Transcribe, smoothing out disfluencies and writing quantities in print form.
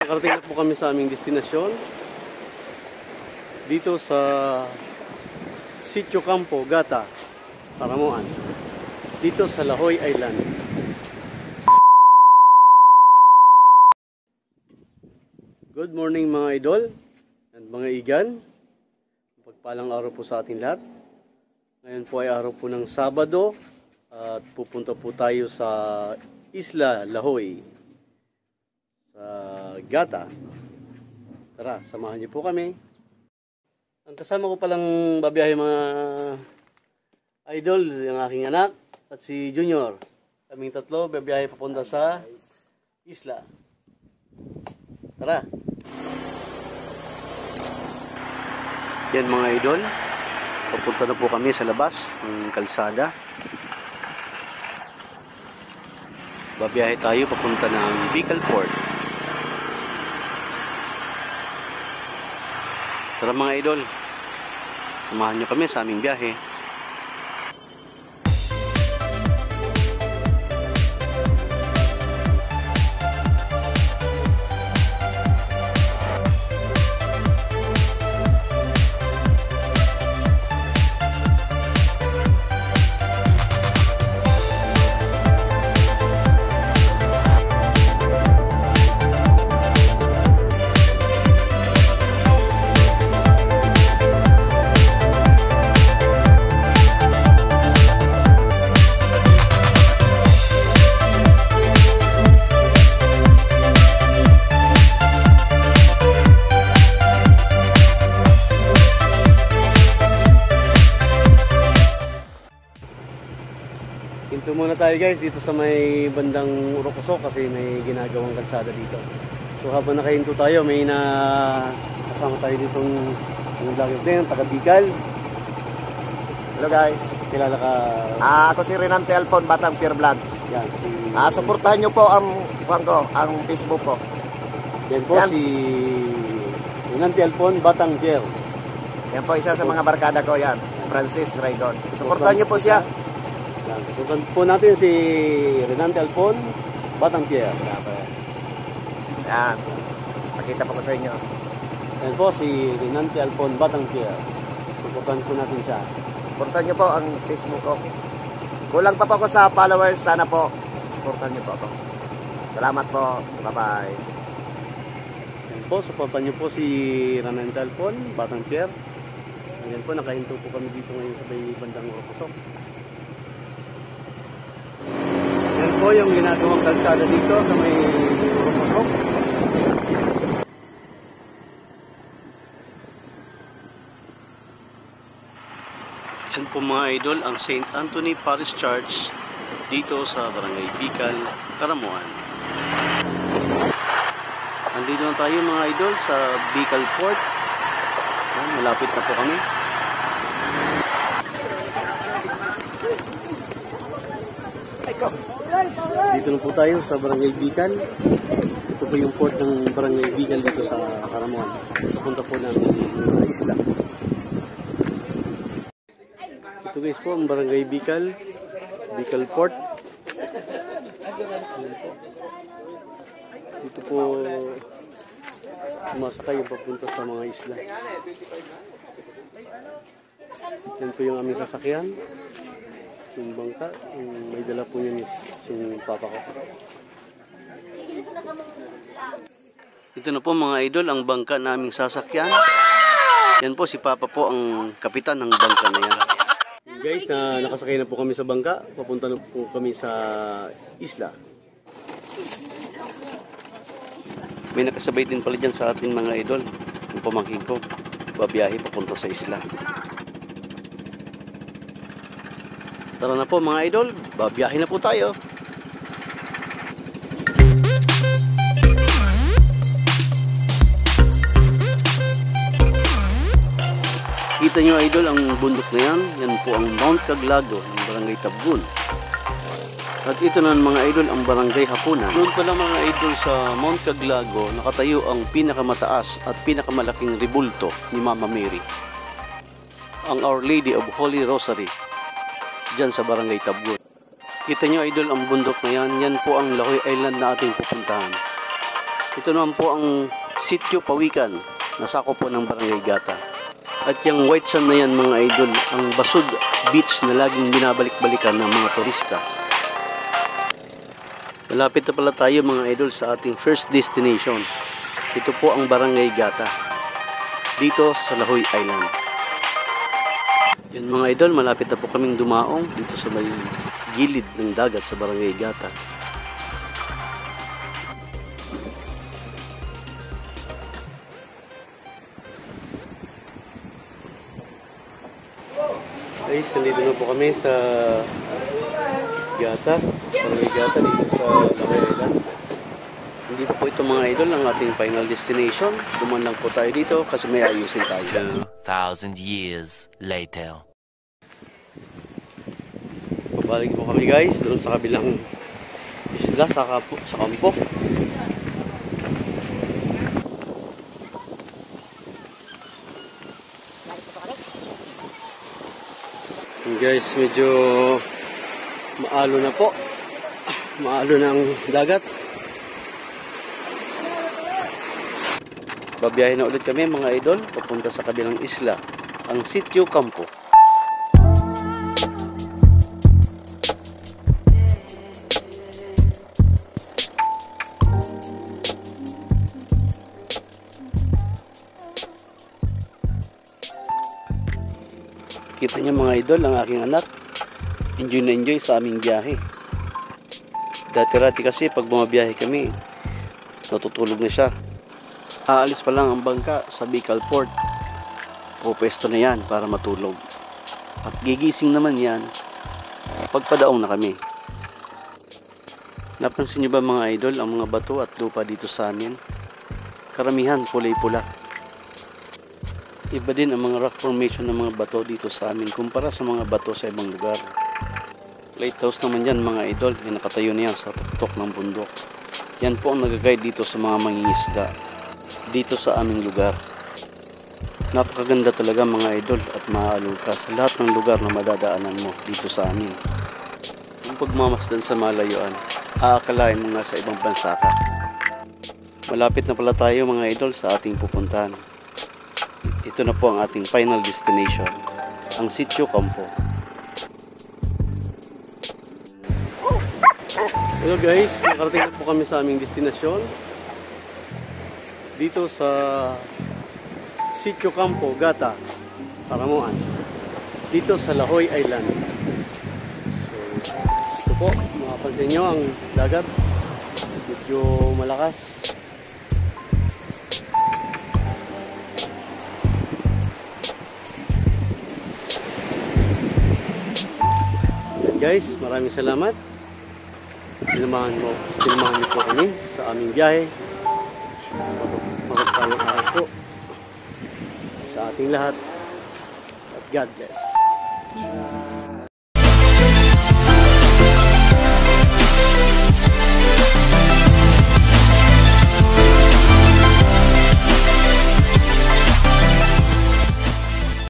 Nakarating na po kami sa aming destinasyon dito sa Sitio Campo, Gata, Caramuan, dito sa Lahoy Island. Good morning mga idol at mga igan. Pagpalang araw po sa ating lahat. Ngayon po ay araw po ng Sabado at pupunta po tayo sa Isla Lahoy sa Gata. Tara, samahan niyo po kami. Ang kasama ko palang babiyahe mga idol, yung aking anak at si Junior. Kaming tatlo babiyahe papunta sa isla. Tara. Yan mga idol, papunta na po kami sa labas ng kalsada. Babiyahe tayo papunta ng Bicol Port. Tara mga idol, samahan nyo kami sa aming biyahe. Hinto muna tayo guys dito sa may bandang Urocoso kasi may ginagawang kalsada dito. So habang nakahinto tayo, may kasama tayo ditong isang vlogger din, taga Bicol. Hello guys. Kilala ka? Ako si Renante Alpon, Batang Pier Vlogs. Yan, si... suportahan nyo po ang Facebook ko. Yan po yan. Si Renante Alpon, Batang Pier. Yan po isa sa mga barkada ko yan, Francis Raygon. Suportahan nyo po siya. Tutukan po natin si Renante Alpon, Batang Pier. Yan. Pakita po ko sa inyo. Yan po si Renante Alpon, Batang Pier. Suportahan po natin siya. Suportahan nyo po ang Facebook ko. Kulang pa po ako sa followers. Sana po, suportahan nyo po ako. Salamat po. Bye-bye. Yan po, suportahan nyo po si Renante Alpon, Batang Pier. Yan po, nakahinto po kami dito ngayon sa bandang Urocoso. Yan po yung ginagawang kalsada dito sa may Urocoso. Yan po mga idol ang St. Anthony Parish Church dito sa Barangay Bicol, Caramuan. Nandito na tayo mga idol sa Bicol Port. Yan, malapit na po kami. Dito na po tayo sa Barangay Bicol. Ito po yung port ng Barangay Bicol dito sa Caramuan. Papunta po ng isla. Ito guys po ang Barangay Bicol, Bicol Port. Dito po sumasakay yung papunta sa mga isla. Yan po yung aming sasakyan. Yung bangka, may dala po yun is yung papa ko. Ito na po mga idol ang bangka naming sasakyan. Yan po si papa po ang kapitan ng bangka na yan. Guys, nakasakay na po kami sa bangka. Papunta na po kami sa isla. May nakasabay din pala dyan sa ating mga idol. Yung pamangkin ko, babiyahe papunta sa isla. Tara na po mga idol, babiyahe na po tayo. Kita nyo idol ang bundok na yan. Yan po ang Mount Caglago ng Barangay Tabgun. At ito na mga idol ang Barangay Hapunan. Doon pala mga idol sa Mount Caglago nakatayo ang pinakamataas at pinakamalaking rebulto ni Mama Mary, ang Our Lady of Holy Rosary, dyan sa Barangay Tabgun. Kita nyo idol ang bundok na yan. Yan po ang Lahoy Island na ating pupuntahan. Ito naman po ang Sitio Pawikan, nasako po ng Barangay Gata. At yung white sand na yan mga idol, ang Basud Beach na laging binabalik-balikan ng mga turista. Malapit na pala tayo mga idol sa ating first destination. Ito po ang Barangay Gata, dito sa Lahoy Island. Yan mga idol, malapit na po kaming dumaong dito sa may gilid ng dagat sa Barangay Gata. Guys, nandito na po kami sa Gata, Barangay Gata dito sa Lahoy Island. Hindi po ito mga idol ang ating final destination. Duman lang po tayo dito kasi may ayusin tayo. 2,000 years later. Pabalik po kami guys doon sa kabilang isla sa kampo. And guys, medyo maalo na po. Maalo na ang dagat. Babiyahin na ulit kami mga idol papunta sa kabilang isla, ang Sitio Campo. Kita niyo mga idol, ang aking anak enjoy na enjoy sa aming biyahe. Dati-rati kasi pag bumabiyahe kami, natutulog na siya. Aalis pa lang ang bangka sa Bicol Port, pupwesto na yan para matulog. At gigising naman yan pagpadaong na kami. Napansin niyo ba mga idol ang mga bato at lupa dito sa amin? Karamihan kulay pula. Iba din ang mga rock formation ng mga bato dito sa amin kumpara sa mga bato sa ibang lugar. Lighthouse naman yan mga idol, yung nakatayo na yan sa tuktok ng bundok. Yan po ang nag-guide dito sa mga mangingisda dito sa aming lugar. Napakaganda talaga mga idol at maaalog ka sa lahat ng lugar na madadaanan mo dito sa amin. Kung pagmamasdan sa malayuan, aakalain mo nga sa ibang bansa ka. Malapit na pala tayo mga idol sa ating pupuntahan. Ito na po ang ating final destination, ang Sitio Campo. Hello guys, nakarating na po kami sa aming destinasyon. Dito sa Sitio Campo, Gata, Paramuan. Dito sa Lahoy Island. So, ito po, makapansin nyo ang dagat. Medyo malakas. Guys, maraming salamat. Sinamahan niyo po kami sa aming biyahe. Magpapalang araw po sa ating lahat. At God bless.